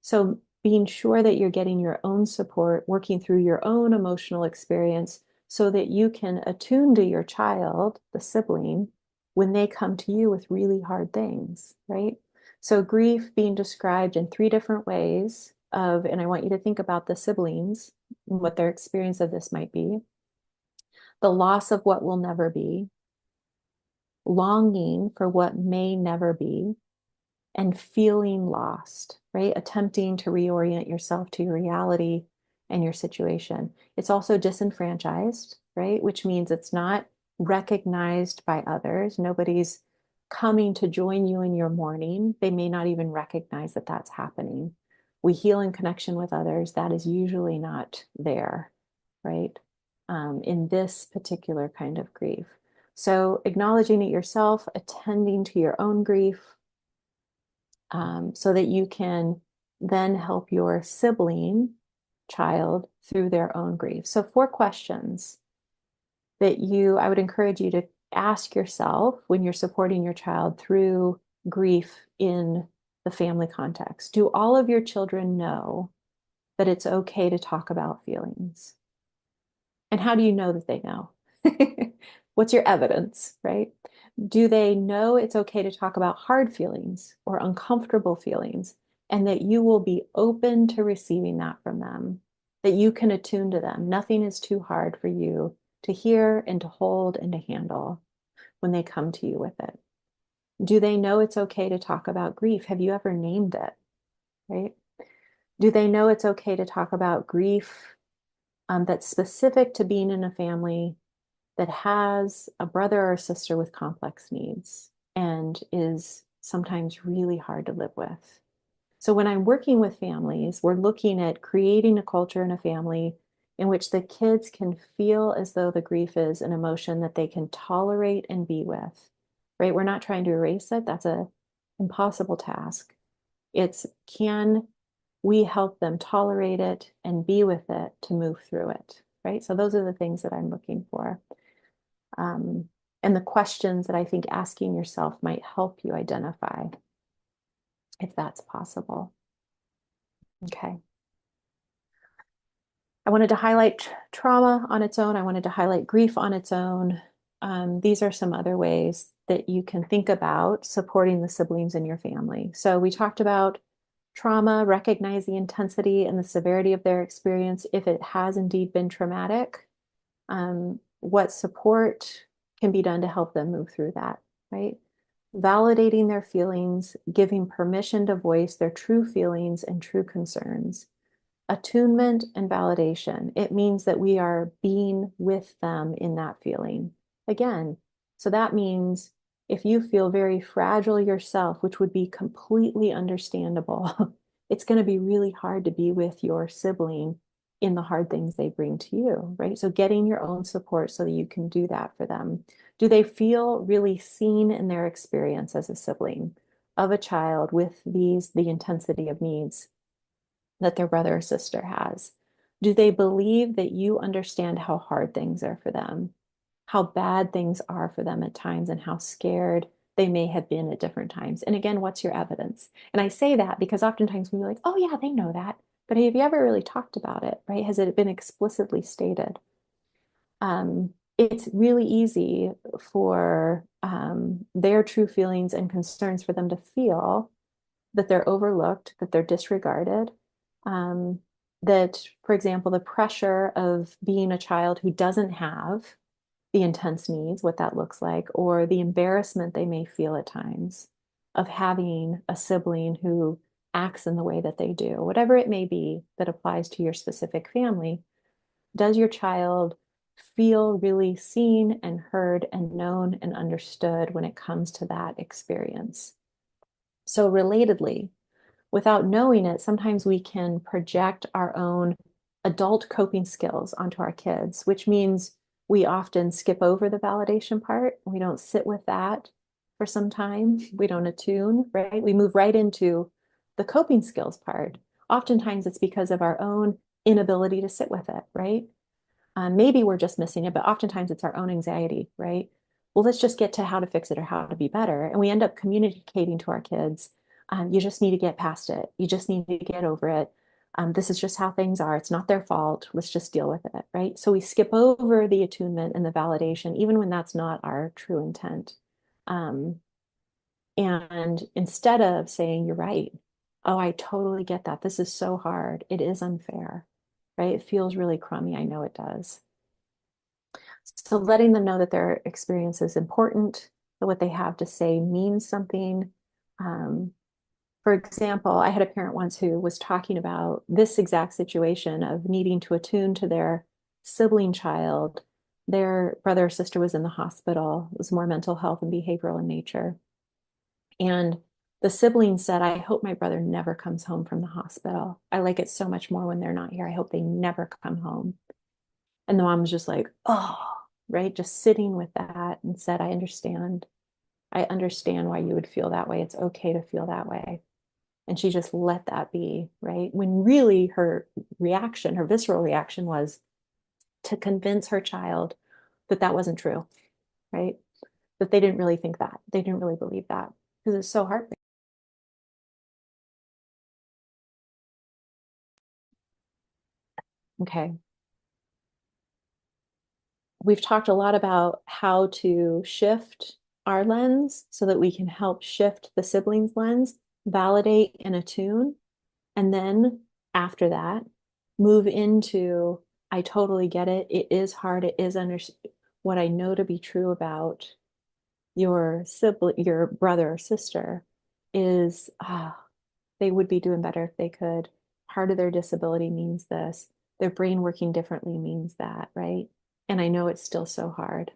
So being sure that you're getting your own support, working through your own emotional experience so that you can attune to your child, the sibling, when they come to you with really hard things, right? So grief being described in three different ways of, and I want you to think about the siblings and what their experience of this might be. The loss of what will never be, longing for what may never be, and feeling lost, right? Attempting to reorient yourself to your reality and your situation. It's also disenfranchised, right? Which means it's not recognized by others. Nobody's coming to join you in your mourning. They may not even recognize that that's happening. We heal in connection with others. That is usually not there, right? In this particular kind of grief. So acknowledging it yourself, attending to your own grief, so that you can then help your sibling child through their own grief. So, four questions that I would encourage you to ask yourself when you're supporting your child through grief in the family context. Do all of your children know that it's okay to talk about feelings? And how do you know that they know? What's your evidence, right? Do they know it's okay to talk about hard feelings or uncomfortable feelings, and that you will be open to receiving that from them, that you can attune to them? Nothing is too hard for you to hear and to hold and to handle when they come to you with it. Do they know it's okay to talk about grief? Have you ever named it, right? Do they know it's okay to talk about grief that's specific to being in a family that has a brother or sister with complex needs and is sometimes really hard to live with? So when I'm working with families, we're looking at creating a culture in a family in which the kids can feel as though the grief is an emotion that they can tolerate and be with, right? We're not trying to erase it. That's an impossible task. It's, can we help them tolerate it and be with it to move through it, right? So those are the things that I'm looking for. Um, and the questions that I think asking yourself might help you identify if that's possible. Okay. I wanted to highlight trauma on its own. I wanted to highlight grief on its own. These are some other ways that you can think about supporting the siblings in your family. So we talked about trauma, recognize the intensity and the severity of their experience if it has indeed been traumatic. What support can be done to help them move through that, right? Validating their feelings, giving permission to voice their true feelings and true concerns. Attunement and validation. It means that we are being with them in that feeling. Again, so that means if you feel very fragile yourself, which would be completely understandable, it's going to be really hard to be with your sibling in the hard things they bring to you, right? So getting your own support so that you can do that for them. Do they feel really seen in their experience as a sibling of a child with the intensity of needs that their brother or sister has? Do they believe that you understand how hard things are for them, how bad things are for them at times, and how scared they may have been at different times? And again, what's your evidence? And I say that because oftentimes we're like, oh yeah, they know that. But have you ever really talked about it, right? Has it been explicitly stated? It's really easy for their true feelings and concerns for them to feel that they're overlooked, that they're disregarded, um, that, for example, the pressure of being a child who doesn't have the intense needs, what that looks like, or the embarrassment they may feel at times of having a sibling who acts in the way that they do, whatever it may be that applies to your specific family. Does your child feel really seen and heard and known and understood when it comes to that experience? So, relatedly, without knowing it, sometimes we can project our own adult coping skills onto our kids, which means we often skip over the validation part. We don't sit with that for some time. We don't attune, right? We move right into the coping skills part. Oftentimes it's because of our own inability to sit with it, right? Maybe we're just missing it, but oftentimes it's our own anxiety, right? Well, let's just get to how to fix it or how to be better. And we end up communicating to our kids, you just need to get past it. You just need to get over it. This is just how things are. It's not their fault. Let's just deal with it, right? So we skip over the attunement and the validation, even when that's not our true intent. Um, and instead of saying, you're right, oh, I totally get that. This is so hard. It is unfair, right? It feels really crummy. I know it does. So letting them know that their experience is important, that what they have to say means something. Um, for example, I had a parent once who was talking about this exact situation of needing to attune to their sibling child. Their brother or sister was in the hospital. It was more mental health and behavioral in nature. And the sibling said, I hope my brother never comes home from the hospital. I like it so much more when they're not here. I hope they never come home. And the mom was just like, oh, right, just sitting with that and said, I understand. I understand why you would feel that way. It's okay to feel that way. And she just let that be, right? When really her reaction, her visceral reaction was to convince her child that that wasn't true, right? That they didn't really think that. They didn't really believe that because it's so heartbreaking. Okay. We've talked a lot about how to shift our lens so that we can help shift the siblings' lens, validate and attune. And then after that, move into, I totally get it. It is hard. It is under what I know to be true about your sibling, your brother or sister is they would be doing better if they could. Part of their disability means this. Their brain working differently means that, right? And I know it's still so hard.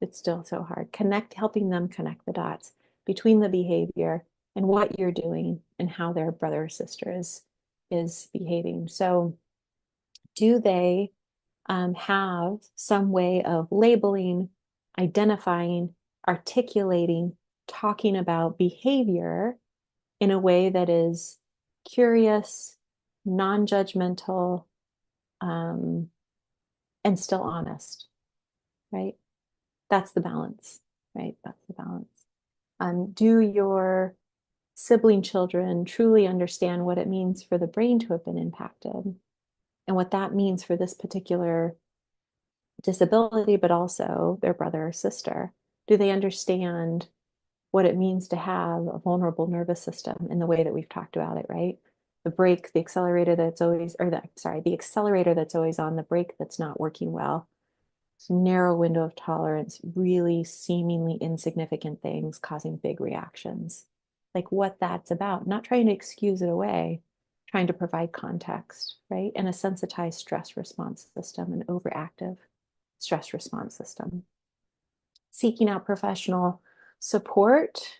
It's still so hard. Helping them connect the dots between the behavior and what you're doing and how their brother or sister is behaving. So do they have some way of labeling, identifying, articulating, talking about behavior in a way that is curious, non-judgmental, um, and still honest, right? That's the balance, right? That's the balance. Do your sibling children truly understand what it means for the brain to have been impacted and what that means for this particular disability, but also their brother or sister? Do they understand what it means to have a vulnerable nervous system in the way that we've talked about it, right? The brake, the accelerator that's always, or the, sorry, the accelerator that's always on, the brake that's not working well. It's narrow window of tolerance, really seemingly insignificant things causing big reactions. Like what that's about, not trying to excuse it away, trying to provide context, right? And a sensitized stress response system, an overactive stress response system. Seeking out professional support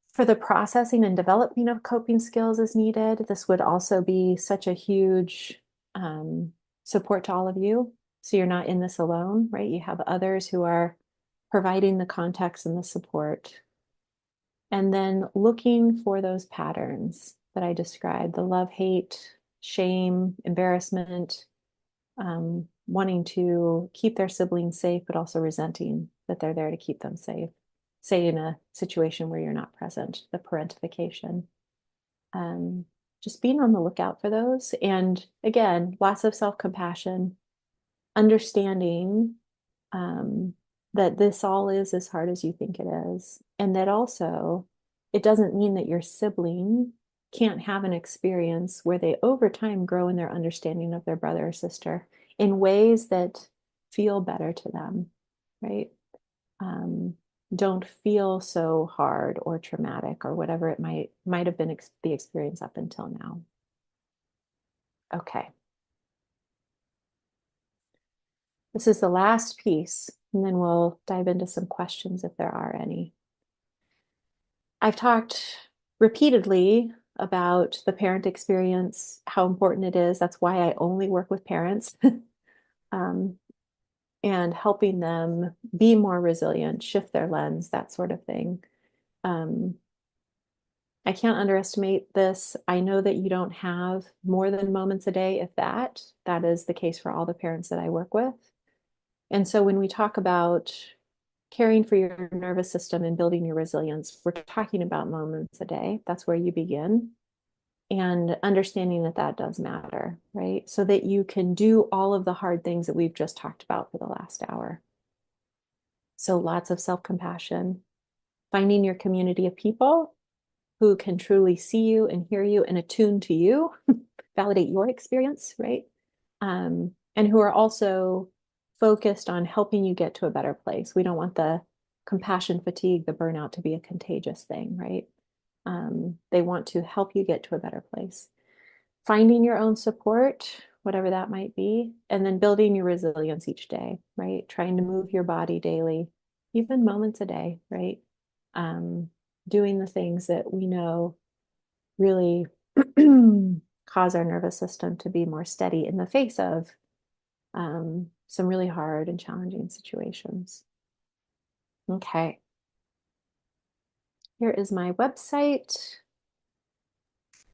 for the processing and developing of coping skills is needed. This would also be such a huge support to all of you. So you're not in this alone, right? You have others who are providing the context and the support. And then looking for those patterns that I described, the love, hate, shame, embarrassment, wanting to keep their siblings safe, but also resenting that they're there to keep them safe. Say in a situation where you're not present, the parentification. Just being on the lookout for those. And again, lots of self-compassion, understanding that this all is as hard as you think it is. And that also, it doesn't mean that your sibling can't have an experience where they over time grow in their understanding of their brother or sister in ways that feel better to them, right? Don't feel so hard or traumatic or whatever it might have been the experience up until now. Okay. This is the last piece, and then we'll dive into some questions if there are any. I've talked repeatedly about the parent experience, how important it is. That's why I only work with parents and helping them be more resilient, shift their lens, that sort of thing. I can't underestimate this. I know that you don't have more than moments a day, if that. That is the case for all the parents that I work with. And so when we talk about caring for your nervous system and building your resilience, we're talking about moments a day. That's where you begin. And understanding that that does matter, right? So that you can do all of the hard things that we've just talked about for the last hour. So lots of self-compassion, finding your community of people who can truly see you and hear you and attune to you, validate your experience, right? And who are also focused on helping you get to a better place. We don't want the compassion fatigue, the burnout to be a contagious thing, right? They want to help you get to a better place. Finding your own support, whatever that might be, and then building your resilience each day, right? Trying to move your body daily, even moments a day, right? Um, Doing the things that we know really cause our nervous system to be more steady in the face of some really hard and challenging situations. Okay, here is my website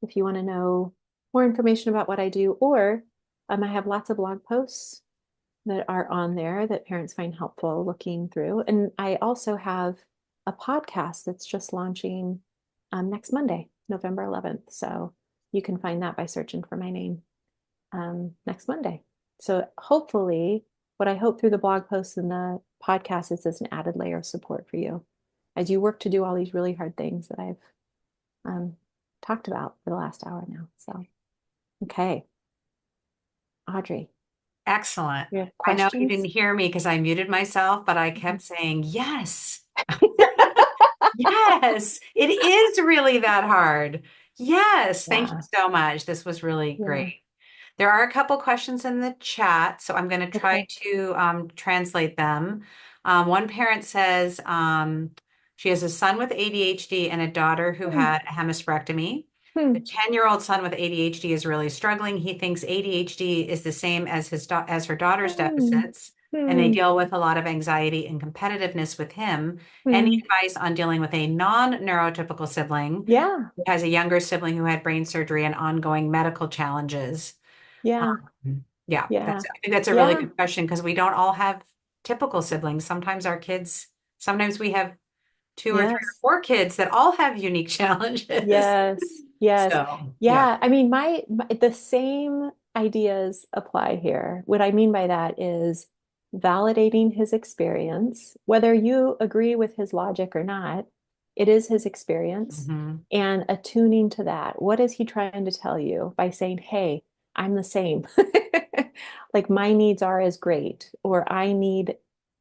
if you want to know more information about what I do, or I have lots of blog posts that are on there that parents find helpful looking through. And I also have a podcast that's just launching next Monday, November 11th. So you can find that by searching for my name next Monday. So hopefully, what I hope through the blog posts and the podcast is this an added layer of support for you as you work to do all these really hard things that I've talked about for the last hour now. So, okay, Audrey, Excellent. you have I know you didn't questions? hear me because I muted myself, but I kept saying, yes, yes, it is really that hard. Yes, thank you Yeah, so much. This was really great. yeah. There are a couple questions in the chat, so I'm going to try Okay. to translate them. One parent says she has a son with ADHD and a daughter who Hmm. had a hemispherectomy. The Hmm. 10-year-old son with ADHD is really struggling. He thinks ADHD is the same as as her daughter's Hmm. deficits, and they Hmm. deal with a lot of anxiety and competitiveness with him. Any Hmm. advice on dealing with a non-neurotypical sibling Yeah, who has a younger sibling who had brain surgery and ongoing medical challenges? yeah, Yeah, yeah, I think that's a really yeah. good question because we don't all have typical siblings. Sometimes we have two or three or Yes. four kids that all have unique challenges. Yes, yes. So, yeah. Yeah, I mean, the same ideas apply here. What I mean by that is validating his experience, whether you agree with his logic or not, it is his experience, Hmm. and attuning to that. What is he trying to tell you by saying, "Hey, I'm the same." Like my needs are as great, or I need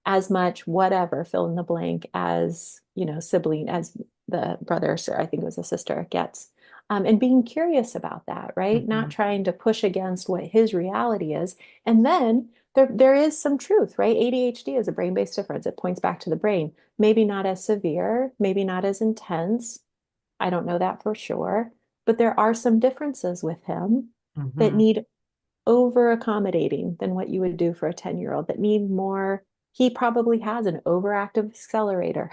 as much whatever, fill in the blank, as, sibling, as the brother, so I think it was a sister, gets. And being curious about that, right? Not Hmm. trying to push against what his reality is. And then there is some truth, right? ADHD is a brain-based difference. It points back to the brain. Maybe not as severe, maybe not as intense. I don't know that for sure. But there are some differences with him that Hmm. need over accommodating than what you would do for a 10-year-old, that need more. He probably has an overactive accelerator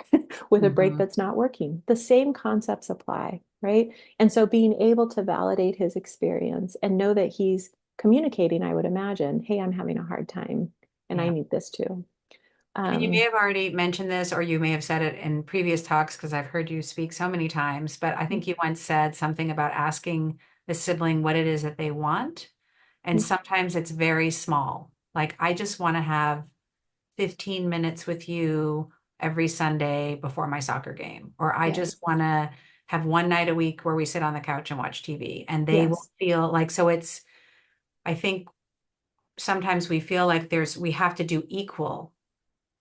with a brake Hmm. that's not working. The same concepts apply, right? And so being able to validate his experience and know that he's communicating, I would imagine, hey, I'm having a hard time and I Yeah. need this too. And you may Um, have already mentioned this, or you may have said it in previous talks because I've heard you speak so many times, but I think you once said something about asking the sibling what it is that they want. And sometimes it's very small. Like, I just want to have 15 minutes with you every Sunday before my soccer game, or I yes, just want to have one night a week where we sit on the couch and watch TV. And they will yes, feel like, so it's, I think sometimes we feel like we have to do equal.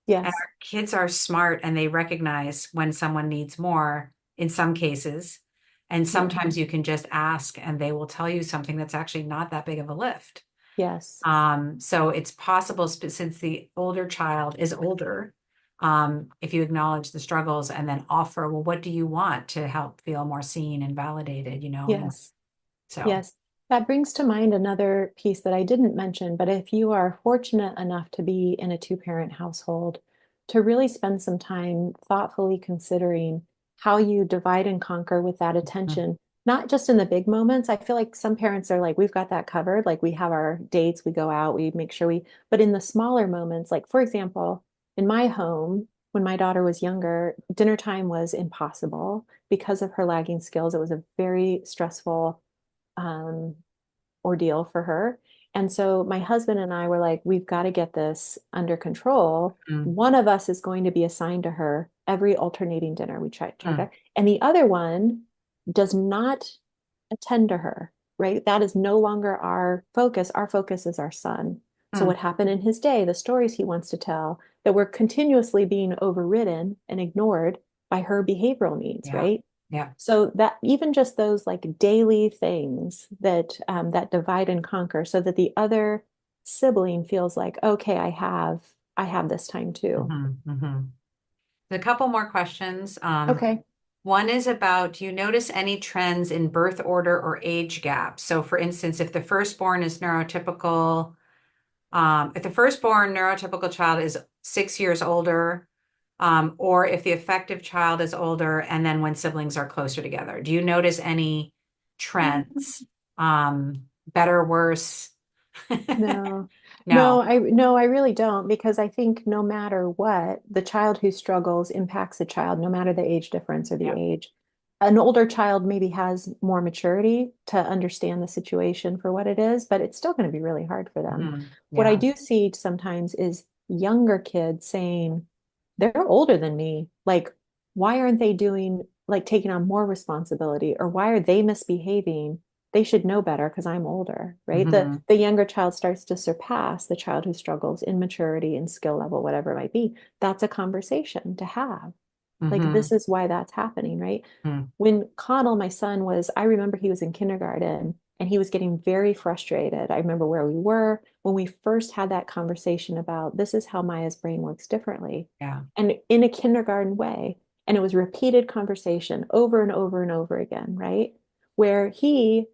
And yes, our kids are smart and they recognize when someone needs more in some cases. And yeah, sometimes you can just ask and they will tell you something that's actually not that big of a lift. yes, So it's possible since the older child is older, if you acknowledge the struggles and then offer, well, what do you want to help feel more seen and validated, and yes. so. Yes, that brings to mind another piece that I didn't mention, but if you are fortunate enough to be in a two-parent household, to really spend some time thoughtfully considering how you divide and conquer with that Mm, attention, not just in the big moments. I feel like some parents are like, we've got that covered. Like we have our dates, we go out, we make sure but in the smaller moments, like for example, in my home, when my daughter was younger, dinner time was impossible because of her lagging skills. It was a very stressful um, ordeal for her. And so my husband and I were like, we've got to get this under control. mm, One of us is going to be assigned to her every alternating dinner. We tried mm, that. And the other one does not attend to her, right? That is no longer our focus. Our focus is our son. So mm. what happened in his day, the stories he wants to tell, that were continuously being overridden and ignored by her behavioral needs, Yeah. right? Yeah. So that even just those like daily things that that divide and conquer, so that the other sibling feels like, okay, I have this time too. Hmm. Hmm. A couple more questions. Okay. One is about, do you notice any trends in birth order or age gaps? So for instance, if the firstborn is neurotypical, if the firstborn neurotypical child is 6 years older, or if the affective child is older, and then when siblings are closer together, do you notice any trends? Better, worse? No, No. no, I really don't, because I think no matter what, the child who struggles impacts the child, no matter the age difference or the Yeah. age. An older child maybe has more maturity to understand the situation for what it is, but it's still going to be really hard for them. Mhm. What I Yeah. do see sometimes is younger kids saying, they're older than me. Like, why aren't they doing, like, taking on more responsibility? Or why are they misbehaving? They should know better because I'm older, right? The Hmm. the younger child starts to surpass the child who struggles in maturity and skill level, whatever it might be. That's a conversation to have. Like this Hmm. is why that's happening, right? Hmm. When Connell, my son, I remember he was in kindergarten and he was getting very frustrated. I remember where we were when we first had that conversation about this is how Maya's brain works differently. Yeah. And in a kindergarten way. And it was repeated conversation over and over and over again, right? Where he,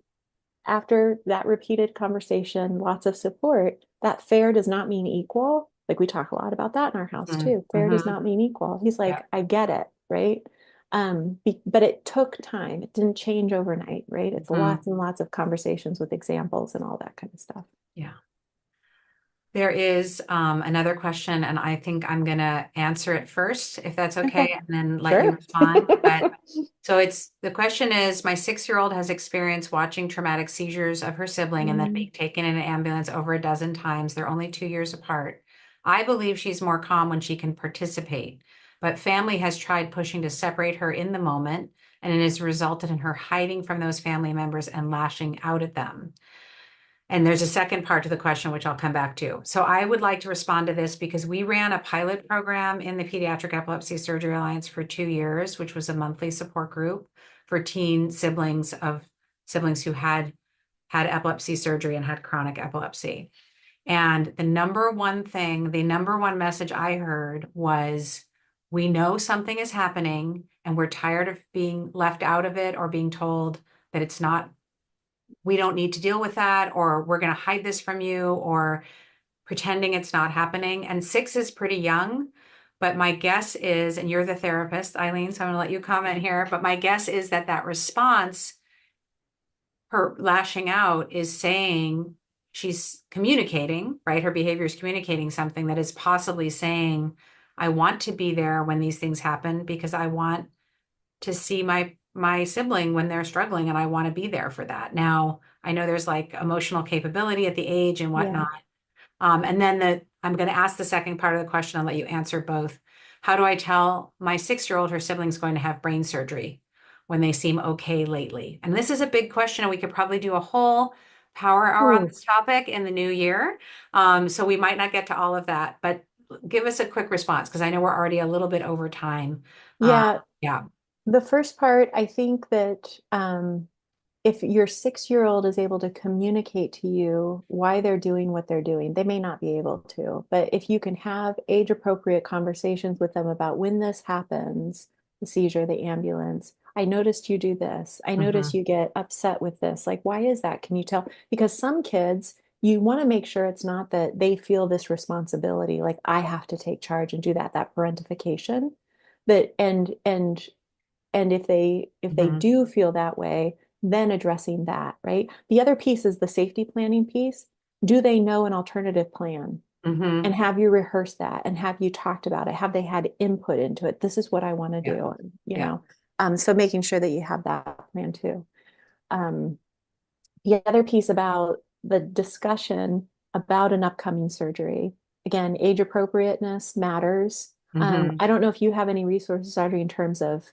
after that repeated conversation, lots of support, that fair does not mean equal. Like we talk a lot about that in our house too. Fair does Hmm. not mean equal. He's Yeah. like, I get it, right? But it took time. It didn't change overnight, right? It's Hmm. lots and lots of conversations with examples and all that kind of stuff. Yeah. There is another question, and I think I'm going to answer it first, if that's okay, Okay, and then let you sure. respond. But so it's the question is, my 6-year-old has experienced watching traumatic seizures of her sibling and then Mm, being taken in an ambulance over a dozen times. They're only 2 years apart. I believe she's more calm when she can participate, but family has tried pushing to separate her in the moment, and it has resulted in her hiding from those family members and lashing out at them. And there's a second part to the question, which I'll come back to. So I would like to respond to this because we ran a pilot program in the Pediatric Epilepsy Surgery Alliance for 2 years, which was a monthly support group for teen siblings who had epilepsy surgery and had chronic epilepsy. And the number one message I heard was, we know something is happening and we're tired of being left out of it or being told that it's not, we don't need to deal with that, or we're going to hide this from you, or pretending it's not happening. And 6 is pretty young, but my guess is, and you're the therapist, Eileen, so I'm going to let you comment here, but my guess is that that response, her lashing out, is saying she's communicating, right? Her behavior is communicating something that is possibly saying, I want to be there when these things happen because I want to see my sibling when they're struggling and I want to be there for that. Now, I know there's like emotional capability at the age and yeah. whatnot. And then I'm going to ask the second part of the question. I'll let you answer both. How do I tell my 6-year-old her sibling's going to have brain surgery when they seem okay lately? And this is a big question, and we could probably do a whole power hour on Ooh, this topic in the new year. So we might not get to all of that, but give us a quick response because I know we're already a little bit over time. Uh, yeah. yeah. The first part, I think that if your 6-year-old is able to communicate to you why they're doing what they're doing, they may not be able to, but if you can have age appropriate conversations with them about when this happens, the seizure, the ambulance, I noticed you do this. I noticed Mhm. you get upset with this. Like, why is that? Can you tell? Because some kids, you want to make sure it's not that they feel this responsibility, like I have to take charge and do that, that parentification, that and And if they Mhm. do feel that way, then addressing that, right? The other piece is the safety planning piece. Do they know an alternative plan? And Mhm. have you rehearsed that? And have you talked about it? Have they had input into it? This is what I want to Yeah. do, Yeah. So making sure that you have that plan too. Um, the other piece about the discussion about an upcoming surgery, again, age appropriateness matters. Mhm. I don't know if you have any resources, Audrey, in terms of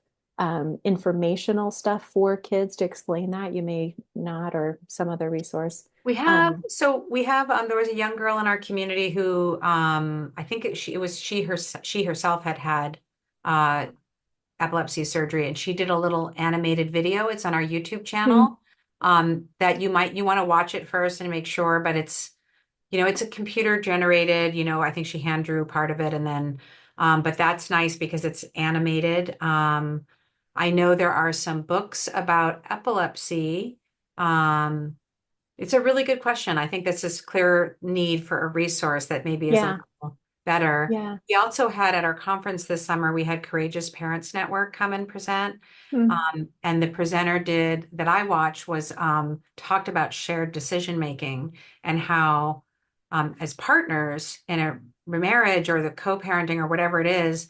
informational stuff for kids to explain that. You may not, or some other resource. There was a young girl in our community who I think she herself had uh epilepsy surgery, and she did a little animated video. It's on our YouTube Hmm. channel. That you want to watch it first and make sure, but it's a computer generated, I think she hand drew part of it, and then but that's nice because it's animated. I know there are some books about epilepsy. Um, it's a really good question. I think this is clear need for a resource that maybe is a Yeah, little better. yeah. We also had at our conference this summer, we had Courageous Parents Network come and present. Hmm. And the presenter did that I watched was talked about shared decision making and how as partners in a marriage or the co-parenting or whatever it is,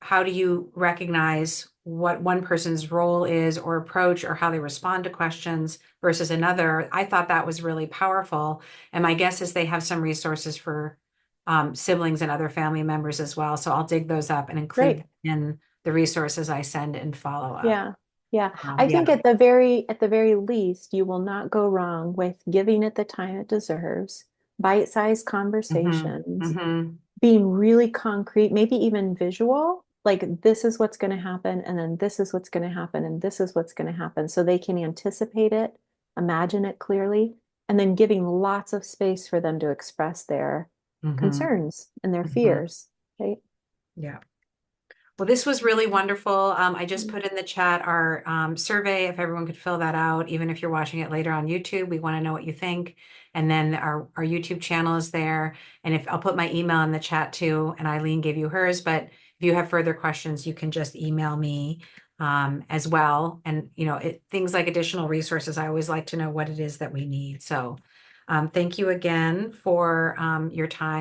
how do you recognize what one person's role is or approach or how they respond to questions versus another? I thought that was really powerful. And my guess is they have some resources for siblings and other family members as well. So I'll dig those up and include Great. them in the resources I send in follow up. Yeah. Yeah. I Yeah. think at the very least, you will not go wrong with giving it the time it deserves, bite-sized Hmm. conversations, Hmm. being really concrete, maybe even visual, like this is what's going to happen, and then this is what's going to happen, and this is what's going to happen, so they can anticipate it, imagine it clearly, and then giving lots of space for them to express their Hmm. concerns and their Hmm. fears. Okay. Yeah. Well, this was really wonderful. I just put in the chat our survey, if everyone could fill that out, even if you're watching it later on YouTube, we want to know what you think. And then our YouTube channel is there. And if I'll put my email in the chat too, and Eileen gave you hers, but if you have further questions, you can just email me as well. And things like additional resources, I always like to know what it is that we need. So thank you again for your time.